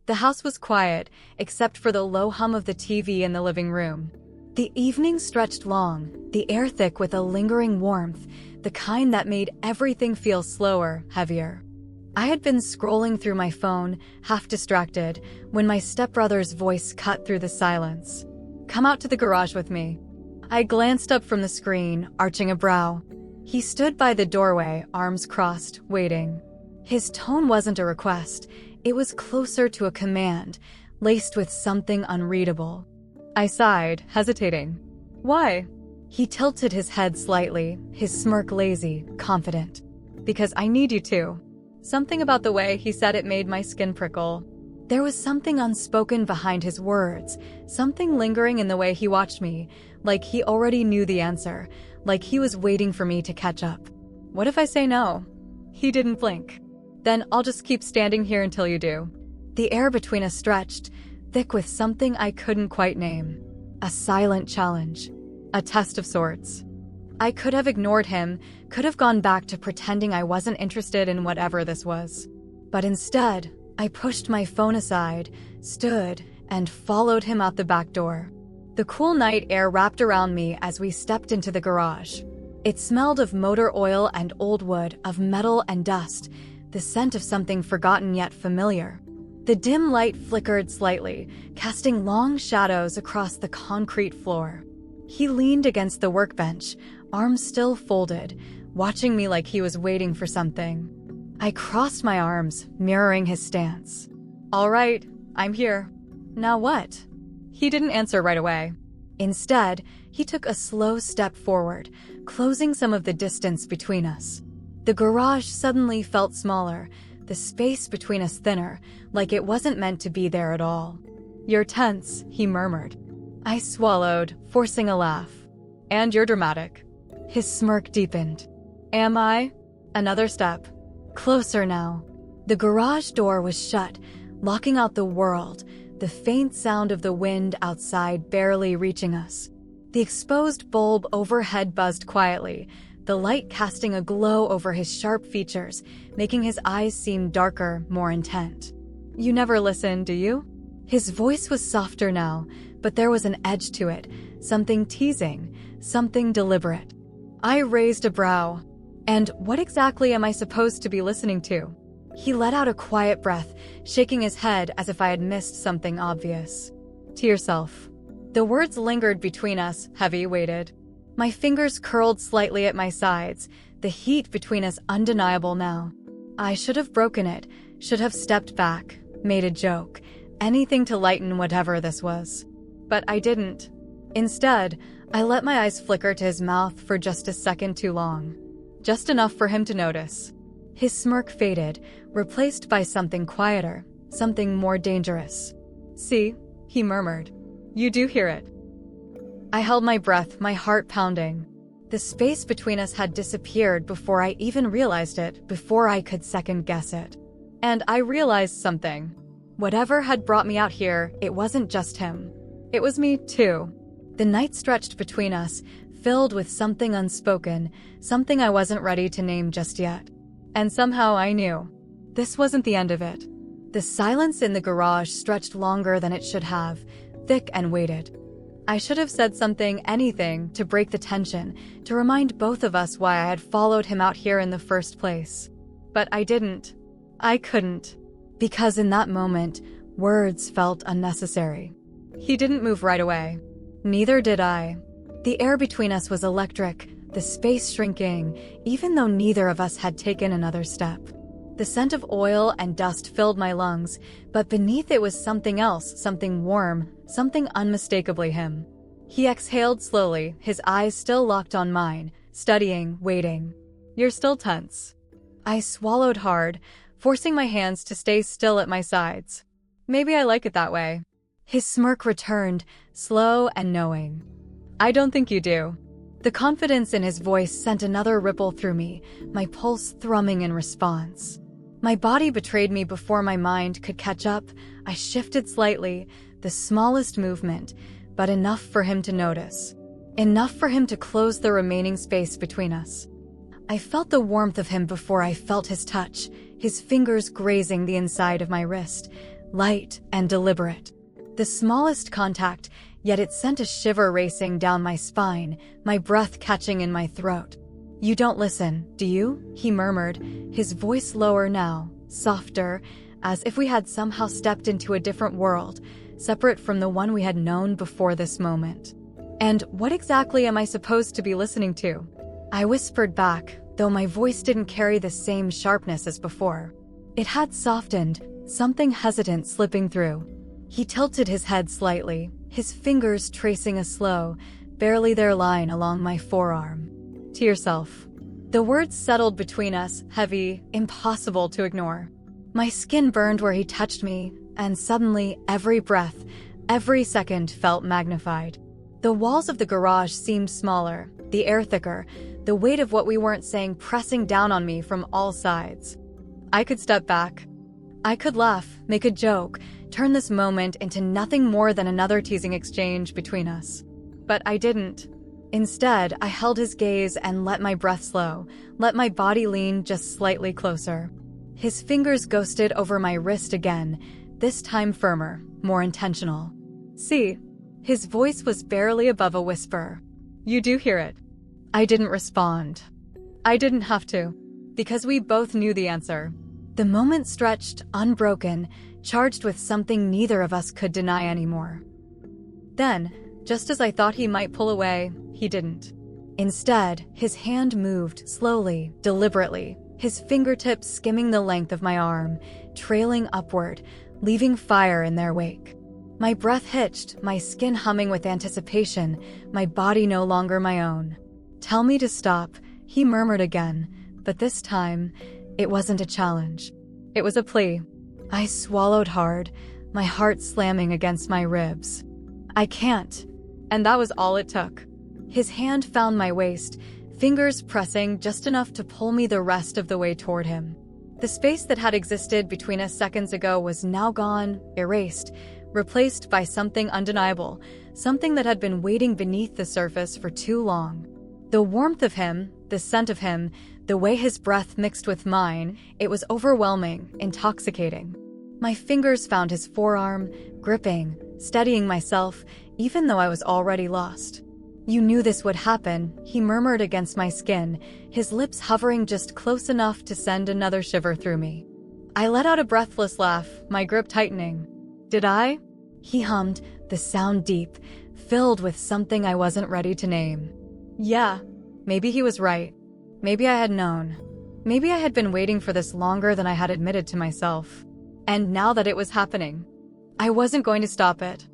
The house was quiet, except for the low hum of the TV in the living room. The evening stretched long, the air thick with a lingering warmth, the kind that made everything feel slower, heavier. I had been scrolling through my phone, half distracted, when my stepbrother's voice cut through the silence. "Come out to the garage with me." I glanced up from the screen, arching a brow. He stood by the doorway, arms crossed, waiting. His tone wasn't a request, it was closer to a command, laced with something unreadable. I sighed, hesitating. "Why?" He tilted his head slightly, his smirk lazy, confident. "Because I need you to." Something about the way he said it made my skin prickle. There was something unspoken behind his words, something lingering in the way he watched me, like he already knew the answer, like he was waiting for me to catch up. "What if I say no?" He didn't blink. "Then I'll just keep standing here until you do." The air between us stretched, thick with something I couldn't quite name. A silent challenge. A test of sorts. I could have ignored him, could have gone back to pretending I wasn't interested in whatever this was. But instead, I pushed my phone aside, stood, and followed him out the back door. The cool night air wrapped around me as we stepped into the garage. It smelled of motor oil and old wood, of metal and dust, the scent of something forgotten yet familiar. The dim light flickered slightly, casting long shadows across the concrete floor. He leaned against the workbench, arms still folded, watching me like he was waiting for something. I crossed my arms, mirroring his stance. "All right, I'm here. Now what?" He didn't answer right away. Instead, he took a slow step forward, closing some of the distance between us. The garage suddenly felt smaller, the space between us thinner, like it wasn't meant to be there at all. "You're tense," he murmured. I swallowed, forcing a laugh. "And you're dramatic." His smirk deepened. "Am I?" Another step. Closer now. The garage door was shut, locking out the world, the faint sound of the wind outside barely reaching us. The exposed bulb overhead buzzed quietly, the light casting a glow over his sharp features, making his eyes seem darker, more intent. "You never listen, do you?" His voice was softer now, but there was an edge to it, something teasing, something deliberate. I raised a brow. "And what exactly am I supposed to be listening to?" He let out a quiet breath, shaking his head as if I had missed something obvious. "To yourself." The words lingered between us, heavy weighted. My fingers curled slightly at my sides, the heat between us undeniable now. I should have broken it, should have stepped back, made a joke, anything to lighten whatever this was. But I didn't. Instead, I let my eyes flicker to his mouth for just a second too long. Just enough for him to notice. His smirk faded, replaced by something quieter, something more dangerous. "See," he murmured. "You do hear it." I held my breath, my heart pounding. The space between us had disappeared before I even realized it, before I could second-guess it. And I realized something. Whatever had brought me out here, it wasn't just him. It was me, too. The night stretched between us, filled with something unspoken, something I wasn't ready to name just yet. And somehow I knew. This wasn't the end of it. The silence in the garage stretched longer than it should have, thick and weighted. I should have said something, anything, to break the tension, to remind both of us why I had followed him out here in the first place. But I didn't. I couldn't. Because in that moment, words felt unnecessary. He didn't move right away. Neither did I. The air between us was electric, the space shrinking, even though neither of us had taken another step. The scent of oil and dust filled my lungs, but beneath it was something else, something warm, something unmistakably him. He exhaled slowly, his eyes still locked on mine, studying, waiting. "You're still tense." I swallowed hard, forcing my hands to stay still at my sides. "Maybe I like it that way." His smirk returned, slow and knowing. "I don't think you do." The confidence in his voice sent another ripple through me, my pulse thrumming in response. My body betrayed me before my mind could catch up. I shifted slightly, the smallest movement, but enough for him to notice. Enough for him to close the remaining space between us. I felt the warmth of him before I felt his touch, his fingers grazing the inside of my wrist, light and deliberate. The smallest contact, yet it sent a shiver racing down my spine, my breath catching in my throat. "You don't listen, do you?" he murmured, his voice lower now, softer, as if we had somehow stepped into a different world, separate from the one we had known before this moment. "And what exactly am I supposed to be listening to?" I whispered back, though my voice didn't carry the same sharpness as before. It had softened, something hesitant slipping through. He tilted his head slightly, his fingers tracing a slow, barely there line along my forearm. "To yourself." The words settled between us, heavy, impossible to ignore. My skin burned where he touched me, and suddenly every breath, every second felt magnified. The walls of the garage seemed smaller, the air thicker, the weight of what we weren't saying pressing down on me from all sides. I could step back. I could laugh, make a joke, turn this moment into nothing more than another teasing exchange between us. But I didn't. Instead, I held his gaze and let my breath slow, let my body lean just slightly closer. His fingers ghosted over my wrist again, this time firmer, more intentional. "See?" His voice was barely above a whisper. "You do hear it." I didn't respond. I didn't have to, because we both knew the answer. The moment stretched, unbroken, charged with something neither of us could deny anymore. Then, just as I thought he might pull away, he didn't. Instead, his hand moved slowly, deliberately, his fingertips skimming the length of my arm, trailing upward, leaving fire in their wake. My breath hitched, my skin humming with anticipation, my body no longer my own. "Tell me to stop," he murmured again, but this time, it wasn't a challenge. It was a plea. I swallowed hard, my heart slamming against my ribs. "I can't." And that was all it took. His hand found my waist, fingers pressing just enough to pull me the rest of the way toward him. The space that had existed between us seconds ago was now gone, erased, replaced by something undeniable, something that had been waiting beneath the surface for too long. The warmth of him, the scent of him, the way his breath mixed with mine, it was overwhelming, intoxicating. My fingers found his forearm, gripping, steadying myself, even though I was already lost. "You knew this would happen," he murmured against my skin, his lips hovering just close enough to send another shiver through me. I let out a breathless laugh, my grip tightening. "Did I?" He hummed, the sound deep, filled with something I wasn't ready to name. Yeah, maybe he was right. Maybe I had known. Maybe I had been waiting for this longer than I had admitted to myself. And now that it was happening, I wasn't going to stop it.